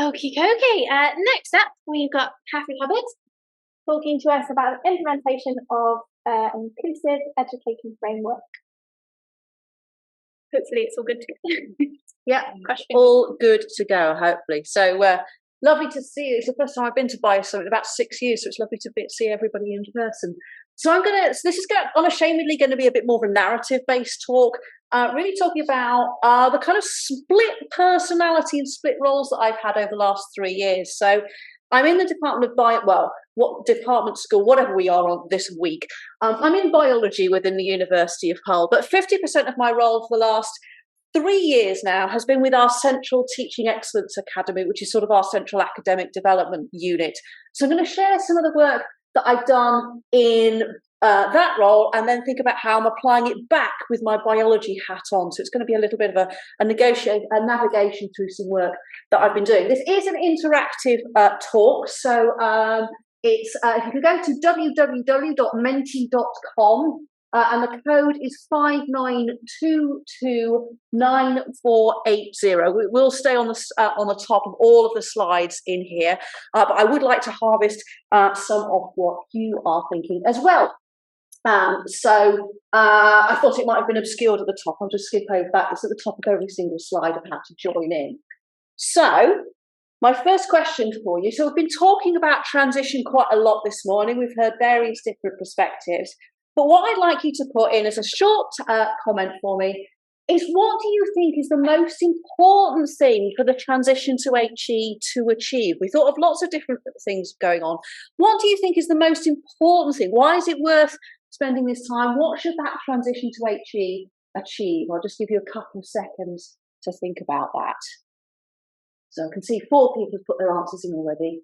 Okie dokie. Next up, we've got Katharine Hubbard talking to us about the implementation of an inclusive education framework. Hopefully it's all good to go. Yeah, all good to go, hopefully. So lovely to see you. It's the first time I've been to bioscience in about 6 years, so it's lovely to see everybody in person. So this is unashamedly going to be a bit more of a narrative-based talk, really talking about the kind of split personality and split roles that I've had over the last 3 years. So I'm in the Department of what department, school, whatever we are on this week. I'm in biology within the University of Hull, but 50% of my role for the last 3 years now has been with our Central Teaching Excellence Academy, which is sort of our central academic development unit. So I'm going to share some of the work that I've done in that role, and then think about how I'm applying it back with my biology hat on. So it's going to be a little bit of a navigation through some work that I've been doing. This is an interactive talk, so it's if you can go to www.menti.com, and the code is 59229480. We will stay on the top of all of the slides in here, but I would like to harvest some of what you are thinking as well. So I thought it might have been obscured at the top. I'll just skip over that. It's at the top of every single slide of how to join in. So my first question for you. So we've been talking about transition quite a lot this morning. We've heard various different perspectives. But what I'd like you to put in as a short comment for me is, what do you think is the most important thing for the transition to HE to achieve? We thought of lots of different things going on. What do you think is the most important thing? Why is it worth spending this time? What should that transition to HE achieve? I'll just give you a couple of seconds to think about that. So I can see 4 people have put their answers in already.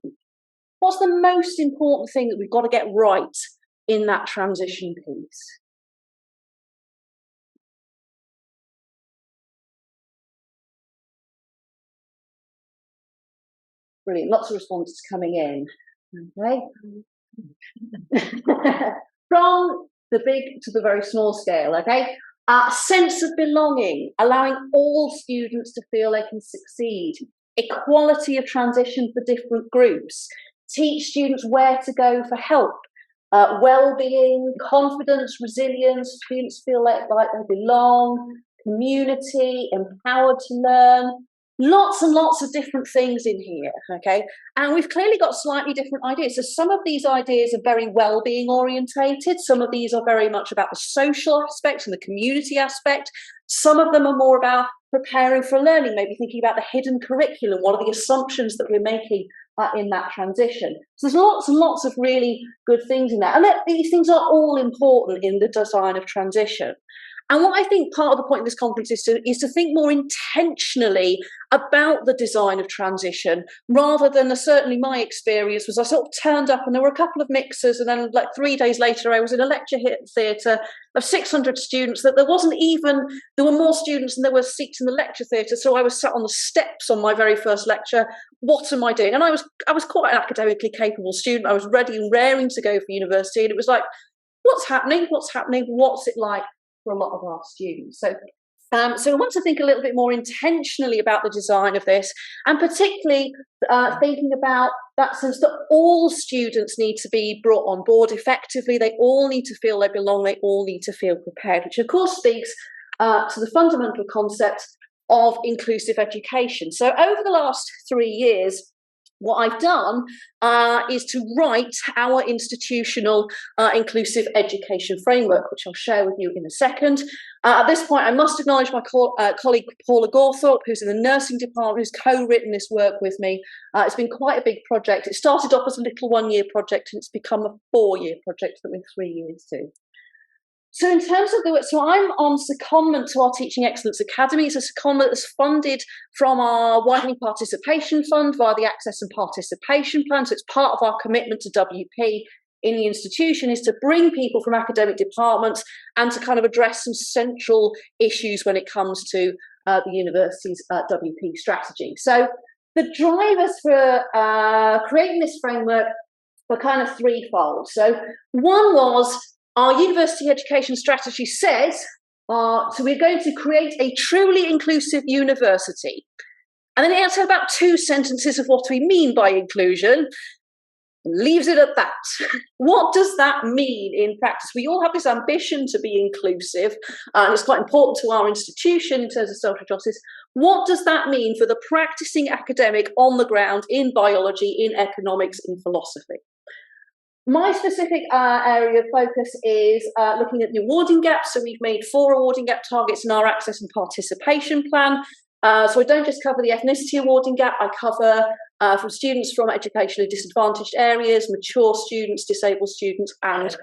What's the most important thing that we've got to get right in that transition piece? Brilliant, lots of responses coming in. Okay. From the big to the very small scale, okay? Sense of belonging, allowing all students to feel they can succeed. Equality of transition for different groups. Teach students where to go for help. Well-being, confidence, resilience, students feel like they belong, community, empowered to learn. Lots and lots of different things in here, okay? And we've clearly got slightly different ideas. So some of these ideas are very well-being orientated. Some of these are very much about the social aspect and the community aspect. Some of them are more about preparing for learning, maybe thinking about the hidden curriculum. What are the assumptions that we're making in that transition? So there's lots and lots of really good things in that. And these things are all important in the design of transition. And what I think part of the point of this conference is to think more intentionally about the design of transition, rather than, certainly my experience was, I sort of turned up and there were a couple of mixers, and then like 3 days later I was in a lecture theatre of 600 students, that there were more students than there were seats in the lecture theatre. So I was sat on the steps on my very first lecture. What am I doing? And I was quite an academically capable student. I was ready and raring to go for university, and it was like, what's happening? What's it like for a lot of our students? So we want to think a little bit more intentionally about the design of this, and particularly thinking about that sense that all students need to be brought on board effectively. They all need to feel they belong. They all need to feel prepared, which of course speaks to the fundamental concept of inclusive education. So over the last 3 years, what I've done is to write our institutional inclusive education framework, which I'll share with you in a second. At this point, I must acknowledge my colleague Paula Gawthorpe, who's in the nursing department, who's co-written this work with me. It's been quite a big project. It started off as a little 1-year project, and it's become a 4-year project that we're 3 years to. So in terms of the work, so I'm on secondment to our Teaching Excellence Academy. It's a secondment that's funded from our Widening Participation Fund via the Access and Participation Plan. So it's part of our commitment to WP in the institution, is to bring people from academic departments and to kind of address some central issues when it comes to the university's WP strategy. So the drivers for creating this framework were kind of threefold. So one was, our university education strategy says, so we're going to create a truly inclusive university. And then he adds about 2 sentences of what we mean by inclusion, and leaves it at that. What does that mean in practice? We all have this ambition to be inclusive, and it's quite important to our institution in terms of social justice. What does that mean for the practicing academic on the ground in biology, in economics, in philosophy? My specific area of focus is looking at the awarding gap. So we've made 4 awarding gap targets in our access and participation plan. So I don't just cover the ethnicity awarding gap, I cover from students from educationally disadvantaged areas, mature students, disabled students, and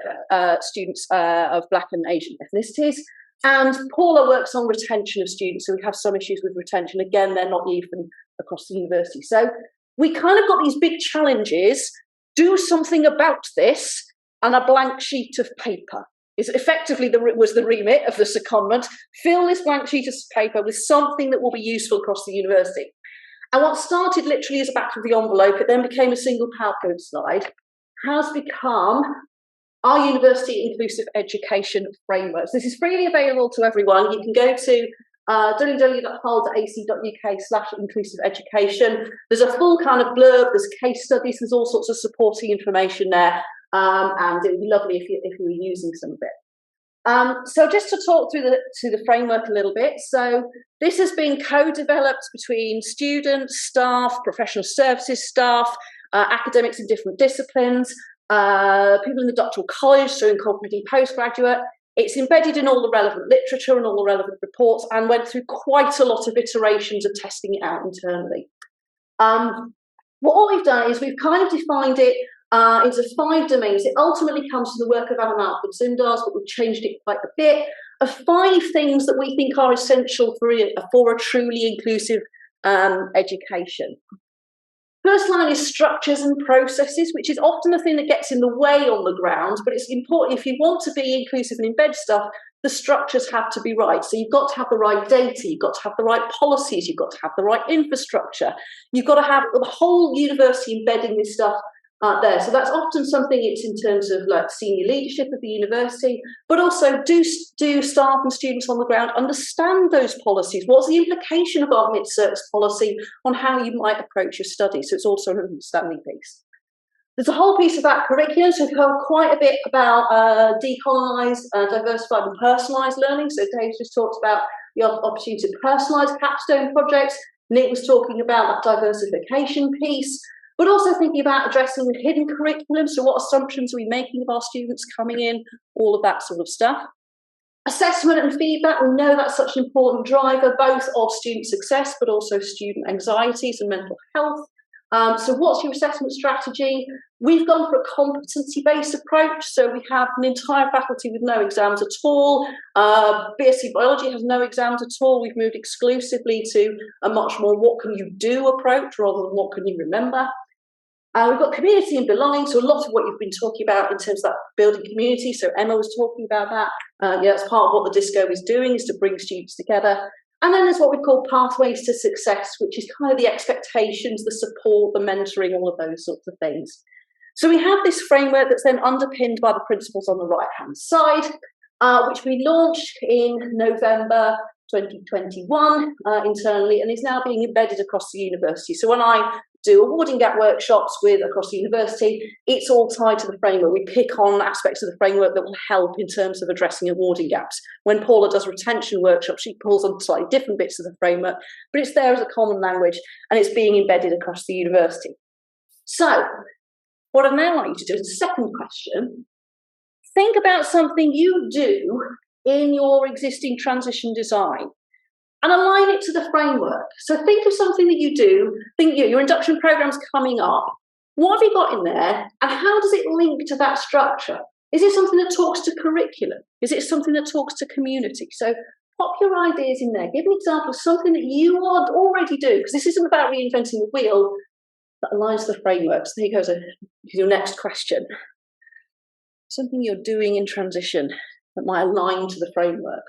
students of Black and Asian ethnicities. And Paula works on retention of students, so we have some issues with retention. Again, they're not even across the university. So we kind of got these big challenges. Do something about this, and a blank sheet of paper is effectively was the remit of the secondment. Fill this blank sheet of paper with something that will be useful across the university. And what started literally as a back of the envelope, it then became a single PowerPoint slide, has become our university inclusive education frameworks. This is freely available to everyone. You can go to www.hull.ac.uk/inclusive education. There's a full kind of blurb, there's case studies, there's all sorts of supporting information there, and it would be lovely if you were using some of it. So just to talk through the framework a little bit. So this has been co-developed between students, staff, professional services staff, academics in different disciplines, people in the doctoral college, so incorporating postgraduate. It's embedded in all the relevant literature and all the relevant reports, and went through quite a lot of iterations of testing it out internally. What we've done is we've kind of defined it into 5 domains. It ultimately comes from the work of Alan Alfred Zimdars, but we've changed it quite a bit, of 5 things that we think are essential for a truly inclusive education. First line is structures and processes, which is often the thing that gets in the way on the ground, but it's important if you want to be inclusive and embed stuff, the structures have to be right. So you've got to have the right data, you've got to have the right policies, you've got to have the right infrastructure, you've got to have the whole university embedding this stuff there. So that's often something, it's in terms of like senior leadership of the university, but also do staff and students on the ground understand those policies? What's the implication of our mid-cert policy on how you might approach your study? So it's also an understanding piece. There's a whole piece about curriculum, so we've heard quite a bit about decolonised, diversified and personalised learning. So Dave just talked about the opportunity to personalise capstone projects. Nick was talking about that diversification piece, but also thinking about addressing the hidden curriculum. So what assumptions are we making of our students coming in? All of that sort of stuff. Assessment and feedback, we know that's such an important driver, both of student success, but also student anxieties and mental health. So what's your assessment strategy? We've gone for a competency-based approach. So we have an entire faculty with no exams at all. BSc Biology has no exams at all. We've moved exclusively to a much more what can you do approach rather than what can you remember. We've got community and belonging, so a lot of what you've been talking about in terms of that building community. So Emma was talking about that. Yeah, that's part of what the Disco is doing, is to bring students together. And then there's what we call pathways to success, which is kind of the expectations, the support, the mentoring, all of those sorts of things. So we have this framework that's then underpinned by the principles on the right-hand side, which we launched in November 2021 internally, and is now being embedded across the university. So when I do awarding gap workshops across the university, it's all tied to the framework. We pick on aspects of the framework that will help in terms of addressing awarding gaps. When Paula does retention workshops, she pulls on slightly different bits of the framework, but it's there as a common language, and it's being embedded across the university. So what I'd now like you to do is the second question. Think about something you do in your existing transition design and align it to the framework. So think of something that you do, think your induction program's coming up. What have you got in there, and how does it link to that structure? Is it something that talks to curriculum? Is it something that talks to community? So pop your ideas in there. Give me an example of something that you already do, because this isn't about reinventing the wheel, that aligns to the framework. So here goes your next question. Something you're doing in transition that might align to the framework.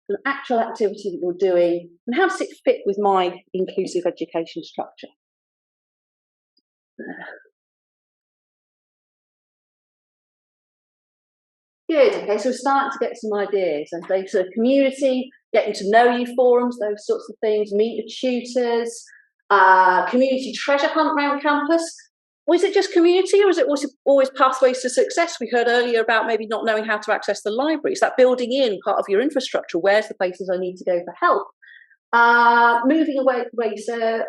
An actual activity that you're doing, and how does it fit with my inclusive education structure? Good. Okay, so we're starting to get some ideas. Okay, so community, getting to know you forums, those sorts of things, meet your tutors, community treasure hunt around campus. Was it just community, or was it always pathways to success? We heard earlier about maybe not knowing how to access the library. Is that building in part of your infrastructure? Where's the places I need to go for help? Moving away from RACER,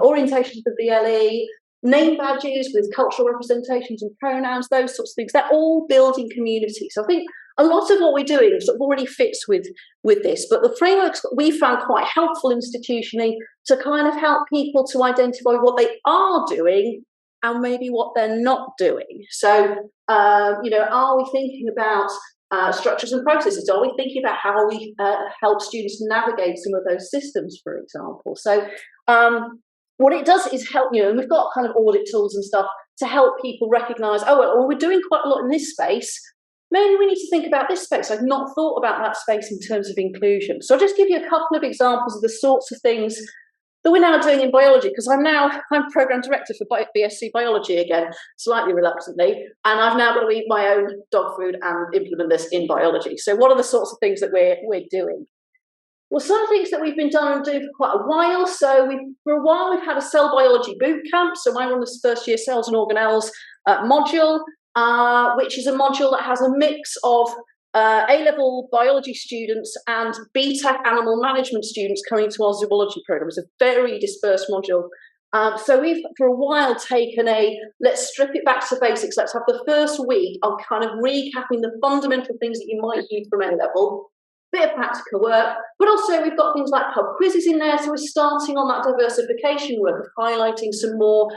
orientation to the VLE, name badges with cultural representations and pronouns, those sorts of things. They're all building community. So I think a lot of what we're doing sort of already fits with this, but the frameworks that we found quite helpful institutionally to kind of help people to identify what they are doing and maybe what they're not doing. So, are we thinking about structures and processes? Are we thinking about how we help students navigate some of those systems, for example? So what it does is help, and we've got kind of audit tools and stuff to help people recognise, we're doing quite a lot in this space. Maybe we need to think about this space. I've not thought about that space in terms of inclusion. So I'll just give you a couple of examples of the sorts of things that we're now doing in biology, because I'm program director for BSc biology again, slightly reluctantly, and I've now got to eat my own dog food and implement this in biology. So what are the sorts of things that we're doing? Well, some things that we've been doing for quite a while. So for a while we've had a cell biology boot camp. So I run this first year cells and organelles module, which is a module that has a mix of A-level biology students and BTEC animal management students coming to our zoology program. It's a very dispersed module. So we've, for a while, taken let's strip it back to basics. Let's have the first week of kind of recapping the fundamental things that you might use from A-level, bit of practical work, but also we've got things like pub quizzes in there. So we're starting on that diversification work of highlighting some more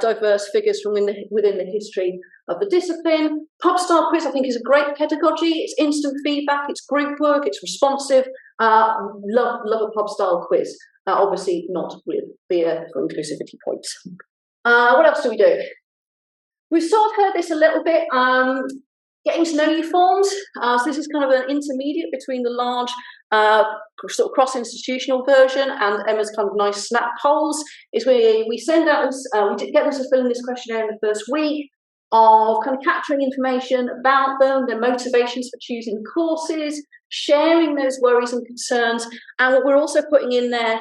diverse figures from within the history of the discipline. Pub style quiz, I think, is a great pedagogy. It's instant feedback, it's group work, it's responsive. Love a pub style quiz. Obviously not with beer for inclusivity points. What else do we do? We've sort of heard this a little bit. Getting to know you forms. So this is kind of an intermediate between the large sort of cross-institutional version and Emma's kind of nice snap polls. Is we send out this, we get them to fill in this questionnaire in the first week of kind of capturing information about them, their motivations for choosing courses, sharing those worries and concerns. And what we're also putting in there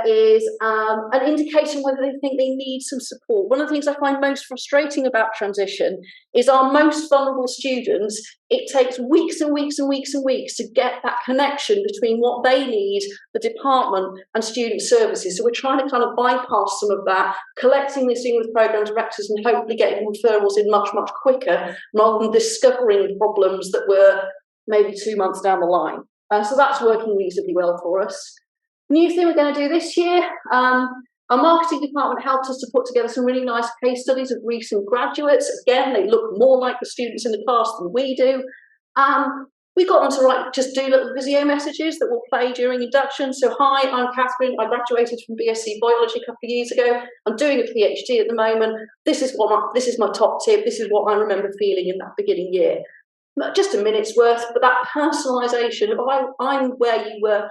is an indication whether they think they need some support. One of the things I find most frustrating about transition is our most vulnerable students, it takes weeks and weeks and weeks and weeks to get that connection between what they need, the department, and student services. So we're trying to kind of bypass some of that, collecting this in with program directors and hopefully getting referrals in much, much quicker rather than discovering problems that were maybe 2 months down the line. So that's working reasonably well for us. New thing we're going to do this year, our marketing department helped us to put together some really nice case studies of recent graduates. Again, they look more like the students in the class than we do. We got them to just do little video messages that will play during induction. So, hi, I'm Katharine. I graduated from BSc biology a couple of years ago. I'm doing a PhD at the moment. This is my top tip. This is what I remember feeling in that beginning year. Just a minute's worth, but that personalisation of I'm where you were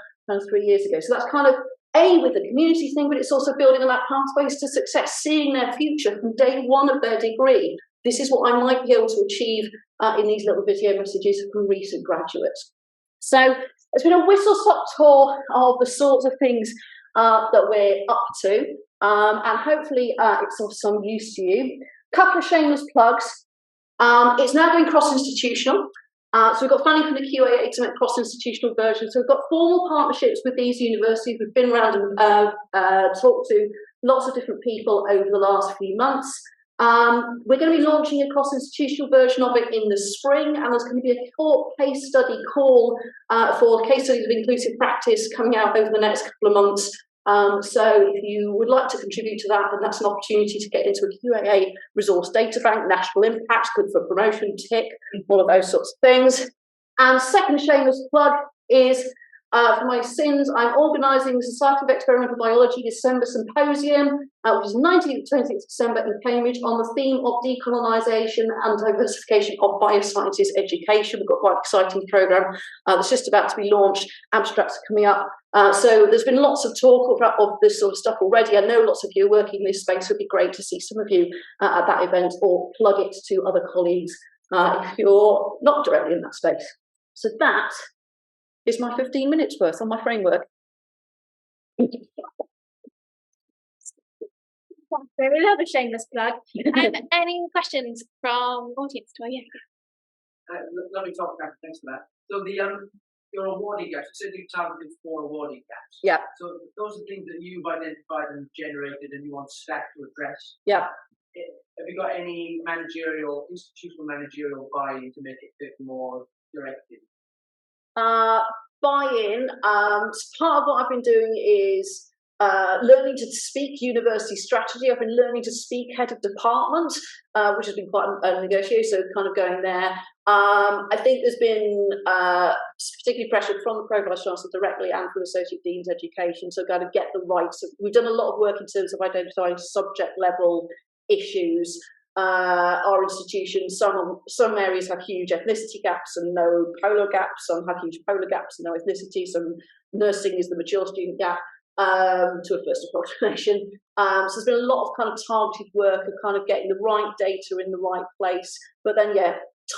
3 years ago. So that's kind of with the community thing, but it's also building on that pathways to success, seeing their future from day one of their degree. This is what I might be able to achieve in these little video messages from recent graduates. So it's been a whistle-stop tour of the sorts of things that we're up to, and hopefully it's of some use to you. Couple of shameless plugs. It's now going cross-institutional. So we've got funding from the QAA to make cross-institutional versions. So we've got formal partnerships with these universities. We've been around and talked to lots of different people over the last few months. We're going to be launching a cross-institutional version of it in the spring, and there's going to be a case study call for case studies of inclusive practice coming out over the next couple of months. So if you would like to contribute to that, then that's an opportunity to get into a QAA resource data bank, national impact, good for promotion, tick, all of those sorts of things. And second shameless plug is For my sins, I'm organising the Society of Experimental Biology December Symposium, which is 19th to 20th December in Cambridge, on the theme of decolonisation and diversification of biosciences education. We've got quite an exciting programme that's just about to be launched. Abstracts are coming up. So there's been lots of talk of this sort of stuff already. I know lots of you are working in this space. It would be great to see some of you at that event, or plug it to other colleagues if you're not directly in that space. So that is my 15 minutes worth on my framework. We love a shameless plug. Any questions from audience? Lovely talk, Katharine. Thanks for that. So your awarding gaps, you said you targeted 4 awarding gaps. Yeah. So those are things that you've identified and generated and you want staff to address. Yeah. Have you got any institutional managerial buy-in to make it a bit more directed? Buy-in. Part of what I've been doing is learning to speak university strategy. I've been learning to speak head of department, which has been quite a negotiation, so kind of going there. I think there's been particularly pressure from the Pro-Vice Chancellor directly and from Associate Dean's Education, so got to get the right. We've done a lot of work in terms of identifying subject level issues. Our institutions, some areas have huge ethnicity gaps and no polar gaps, some have huge polar gaps and no ethnicity, some nursing is the mature student gap to a first approximation. So there's been a lot of kind of targeted work of kind of getting the right data in the right place, but then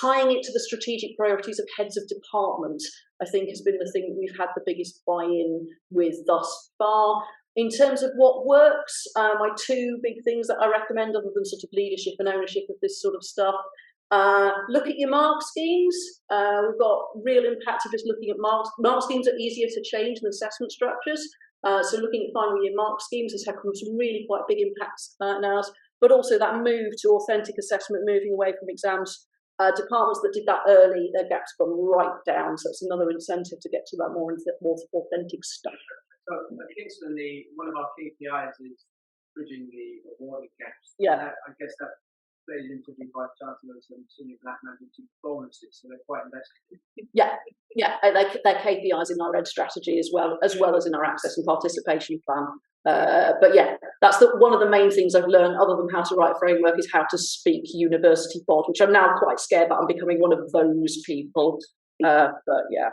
tying it to the strategic priorities of heads of department, I think has been the thing that we've had the biggest buy-in with thus far. In terms of what works, my 2 big things that I recommend, other than sort of leadership and ownership of this sort of stuff, look at your mark schemes. We've got real impact of just looking at marks. Mark schemes are easier to change than assessment structures. So looking at final year mark schemes has had some really quite big impacts now. But also that move to authentic assessment, moving away from exams. Departments that did that early, their gaps gone right down. So it's another incentive to get to that more authentic stuff. So at Kingston, one of our KPIs is bridging the awarding gaps. Yeah. I guess that plays into the Vice Chancellor's and senior black management bonuses, so they're quite invested. Yeah, they're KPIs in our ed strategy as well as in our access and participation plan. But yeah, that's one of the main things I've learned, other than how to write a framework, is how to speak university bod, which I'm now quite scared that I'm becoming one of those people. But yeah.